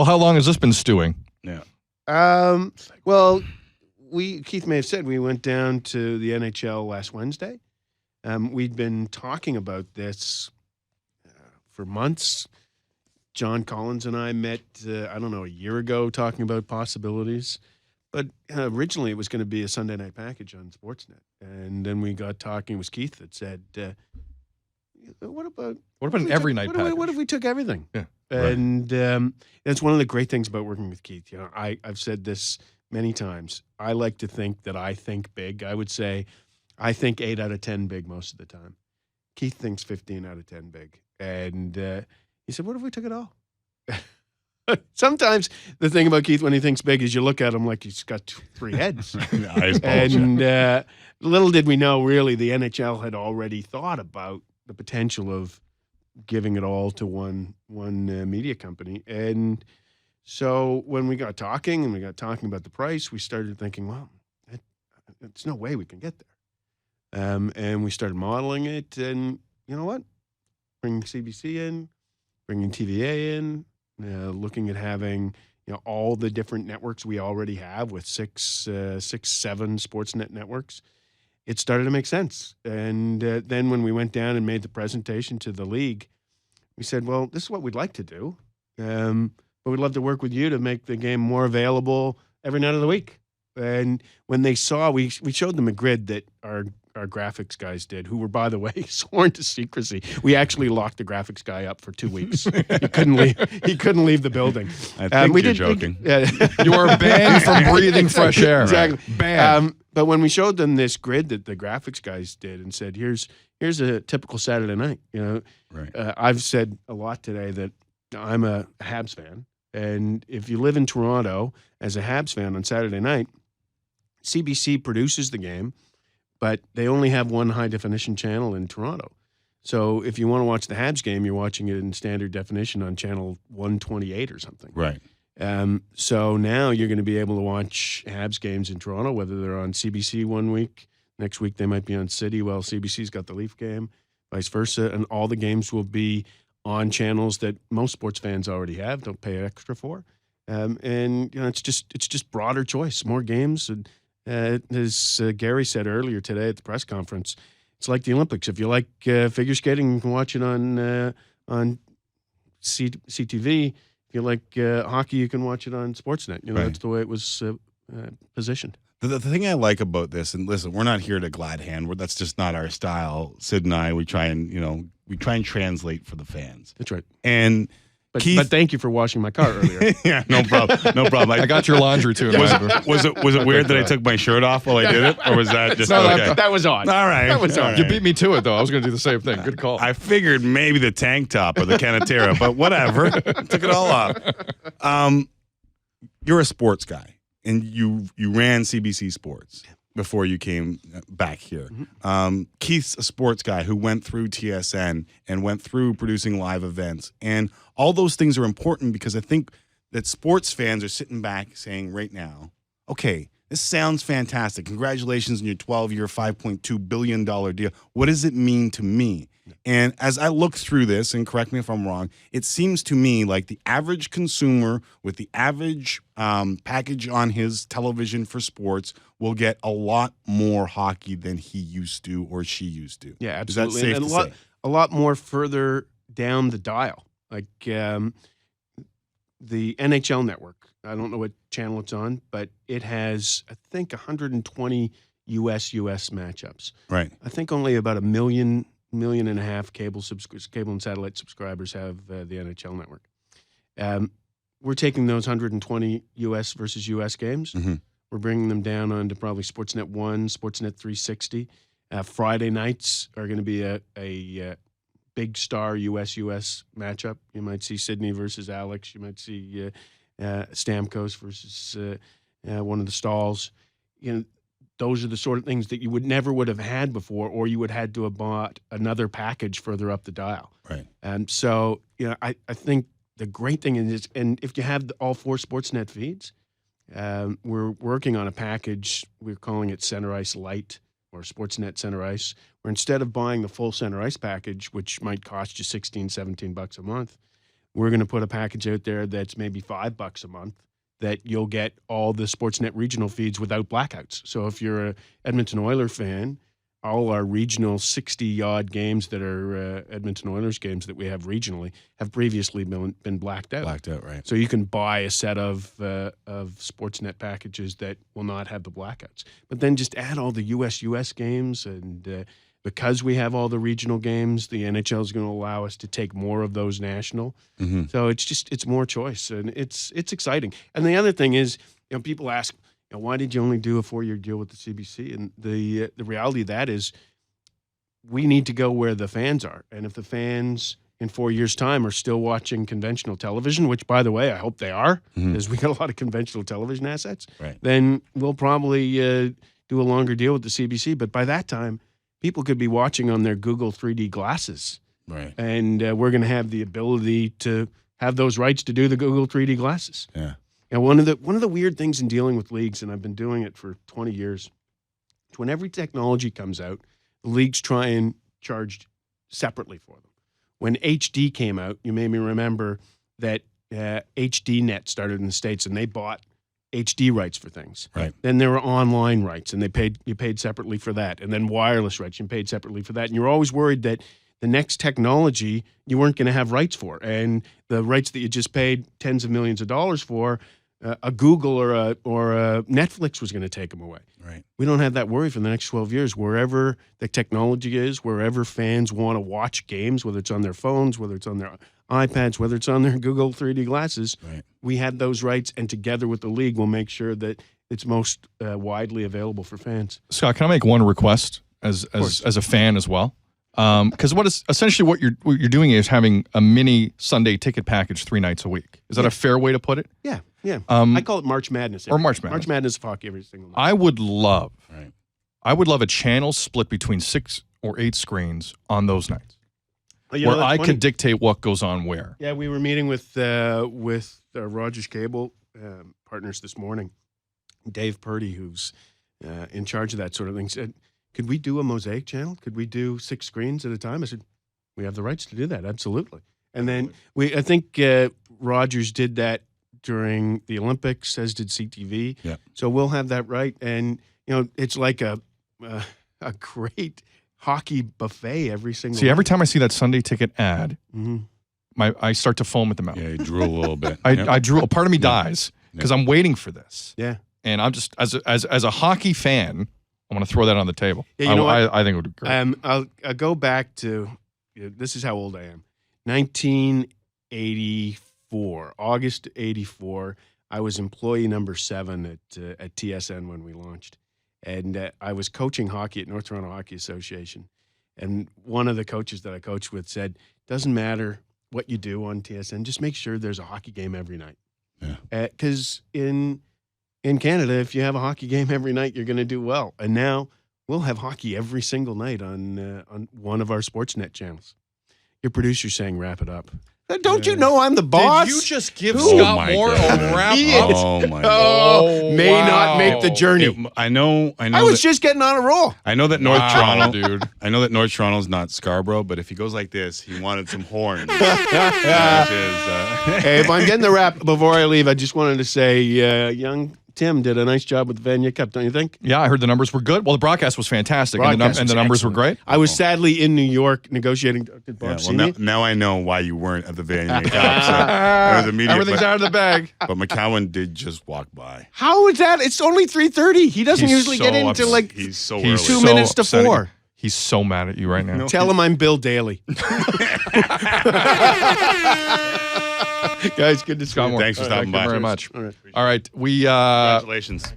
how long has this been stewing? Yeah. Well, Keith may have said we went down to the NHL last Wednesday. We'd been talking about this for months. John Collins and I met, a year ago, talking about possibilities. But originally it was going to be a Sunday night package on Sportsnet. And then we got talking. It was Keith that said, what about an every night package? What if we took everything? Yeah. And that's one of the great things about working with Keith. You know, I've said this many times. I like to think that I think big. I would say I think 8 out of 10 big most of the time. Keith thinks 15 out of 10 big. And he said, what if we took it all? Sometimes the thing about Keith when he thinks big is you look at him like he's got 3 heads. And little did we know, really, the NHL had already thought about the potential of giving it all to one media company. And so when we got talking about the price, we started thinking, well, it's no way we can get there. And we started modeling it, and you know what? Bringing CBC in, bringing TVA in, looking at having all the different networks we already have with six, 7 Sportsnet networks. It started to make sense. And then when we went down and made the presentation to the league, we said, well, this is what we'd like to do, but we'd love to work with you to make the game more available every night of the week. And when they saw, we showed them a grid that our graphics guys did, who were, by the way, sworn to secrecy. We actually locked the graphics guy up for 2 weeks. He couldn't leave the building. I think you're joking. You are banned from breathing fresh air. Exactly. Banned. But when we showed them this grid that the graphics guys did and said, here's a typical Saturday night. Right. I've said a lot today that I'm a Habs fan. And if you live in Toronto as a Habs fan on Saturday night, CBC produces the game, but they only have one high-definition channel in Toronto. So if you want to watch the Habs game, you're watching it in standard definition on channel 128 or something. Right. So now you're going to be able to watch Habs games in Toronto, whether they're on CBC one week, next week they might be on City, while CBC's got the Leaf game, vice versa, and all the games will be on channels that most sports fans already have, don't pay extra for. And it's just broader choice, more games. And as Gary said earlier today at the press conference, it's like the Olympics. If you like figure skating, you can watch it on CTV. If you like hockey, you can watch it on Sportsnet. Right. That's the way it was positioned. The thing I like about this, and listen, we're not here to glad hand. That's just not our style. Sid and I, we try and translate for the fans. That's right. And But Keith, thank you for washing my car earlier. yeah, no problem. I got your laundry too. Was it weird that I took my shirt off while I did it, or was that just No, okay? That was odd. All right. That was all odd. right. You beat me to it, though. I was going to do the same thing. Good call. I figured maybe the tank top or the canatera, but whatever. Took it all off. You're a sports guy, and you ran CBC Sports before you came back here. Mm-hmm. Keith's a sports guy who went through TSN and went through producing live events. And all those things are important because I think that sports fans are sitting back saying right now, okay, this sounds fantastic. Congratulations on your 12-year, $5.2 billion deal. What does it mean to me? And as I look through this, and correct me if I'm wrong, it seems to me like the average consumer with the average package on his television for sports will get a lot more hockey than he used to or she used to. Yeah, Is that absolutely. safe And to say? a lot more further down the dial. Like the NHL network, I don't know what channel it's on, but it has, I think, 120 US matchups. Right. I think only about 1.5 million cable and satellite subscribers have the NHL network. We're taking those 120 US versus US games. Mm-hmm. We're bringing them down onto probably Sportsnet 1, Sportsnet 360. Friday nights are going to be a big star US matchup. You might see Sydney versus Alex. You might see Stamkos versus one of the Stalls. Those are the sort of things that you never would have had before, or you would have had to have bought another package further up the dial. Right. And so, I think the great thing is, and if you have all 4 Sportsnet feeds, we're working on a package. We're calling it Center Ice Lite or Sportsnet Center Ice, where instead of buying the full Center Ice package, which might cost you $16, $17 a month, we're going to put a package out there that's maybe $5 a month that you'll get all the Sportsnet regional feeds without blackouts. So if you're a Edmonton Oilers fan, all our regional 60-odd games that are Edmonton Oilers games that we have regionally have previously been blacked out. Blacked out, right. So you can buy a set of Sportsnet packages that will not have the blackouts. But then just add all the US games, and because we have all the regional games, the NHL is going to allow us to take more of those national. Mm-hmm. So it's more choice, and it's exciting. And the other thing is, people ask, why did you only do a 4-year deal with the CBC? And the reality of that is we need to go where the fans are. And if the fans in 4 years' time are still watching conventional television, which, by the way, I hope they are, because we got a lot of conventional television assets, right, then we'll probably do a longer deal with the CBC. But by that time, people could be watching on their Google 3D glasses. Right. And we're going to have the ability to have those rights to do the Google 3D glasses. Yeah. And one of the weird things in dealing with leagues, and I've been doing it for 20 years, is when every technology comes out, the leagues try and charge separately for them. When HD came out, you made me remember that HDNet started in the States, and they bought HD rights for things. Right. Then there were online rights, and you paid separately for that. And then wireless rights, you paid separately for that. And you're always worried that the next technology you weren't going to have rights for. And the rights that you just paid tens of millions of dollars for, a Google or a Netflix was going to take them away. Right. We don't have that worry for the next 12 years. Wherever the technology is, wherever fans want to watch games, whether it's on their phones, whether it's on their iPads, whether it's on their Google 3D glasses, right, we had those rights, and together with the league, we'll make sure that it's most widely available for fans. Scott, can I make one request as a fan as well? Because essentially what you're doing is having a mini Sunday ticket package 3 nights a week. Is that a fair way to put it? Yeah, yeah. I call it March Madness. Or March Madness. March Madness of hockey every single night. I would love right, a channel split between 6 or 8 screens on those nights, You where I could dictate what goes on where. Yeah, we were meeting with Rogers Cable partners this morning. Dave Purdy, who's in charge of that sort of thing, said, could we do a mosaic channel? Could we do 6 screens at a time? I said, we have the rights to do that, absolutely. And then I think Rogers did that during the Olympics, as did CTV. Yeah. So we'll have that right. And, it's like a great hockey buffet every single See, every night. time I see that Sunday ticket ad, Mhm. I start to foam at the mouth. Yeah, you drool a little bit. I drool. Part of me dies because I'm waiting for this. Yeah. And I'm just as a hockey fan, I want to throw that on the table. Yeah, you know what? I think it would be great. I'll go back to, this is how old I am. 1984, August 84. I was employee number 7 at TSN when we launched. And I was coaching hockey at North Toronto Hockey Association. And one of the coaches that I coached with said, doesn't matter what you do on TSN, just make sure there's a hockey game every night. Yeah. Because in Canada, if you have a hockey game every night, you're going to do well. And now we'll have hockey every single night on one of our Sportsnet channels. Your producer's saying wrap it up. Don't you know I'm the boss? Did you just give Oh Scott my Moore God. a wrap He up? is. Oh my God. Oh, may not make the journey. I know. I was just getting on a roll. I know that North Wow, Toronto, dude. I know that North Toronto's not Scarborough, but if he goes like this, he wanted some horns. Which is, Hey, if I'm getting the wrap before I leave, I just wanted to say, young Tim did a nice job with the Vanier Cup, don't you think? Yeah, I heard the numbers were good. Well, the broadcast was fantastic, and Broadcast the was numbers excellent. were great. I was sadly in New York negotiating. Did Bob yeah, see well, me? now I know why you weren't at the Vanier Cup. So it was immediate, Everything's out of the bag. but McCowan did just walk by. How is that? It's only 3:30. He doesn't He's usually so get into upset. like He's so He's early. 2 so minutes to upset. 4. He's so mad at you right now. No. Tell him I'm Bill Daly. Guys, good to see Scott you. Moore. Thanks for stopping Thank you by. very much. All right. All right, we Congratulations.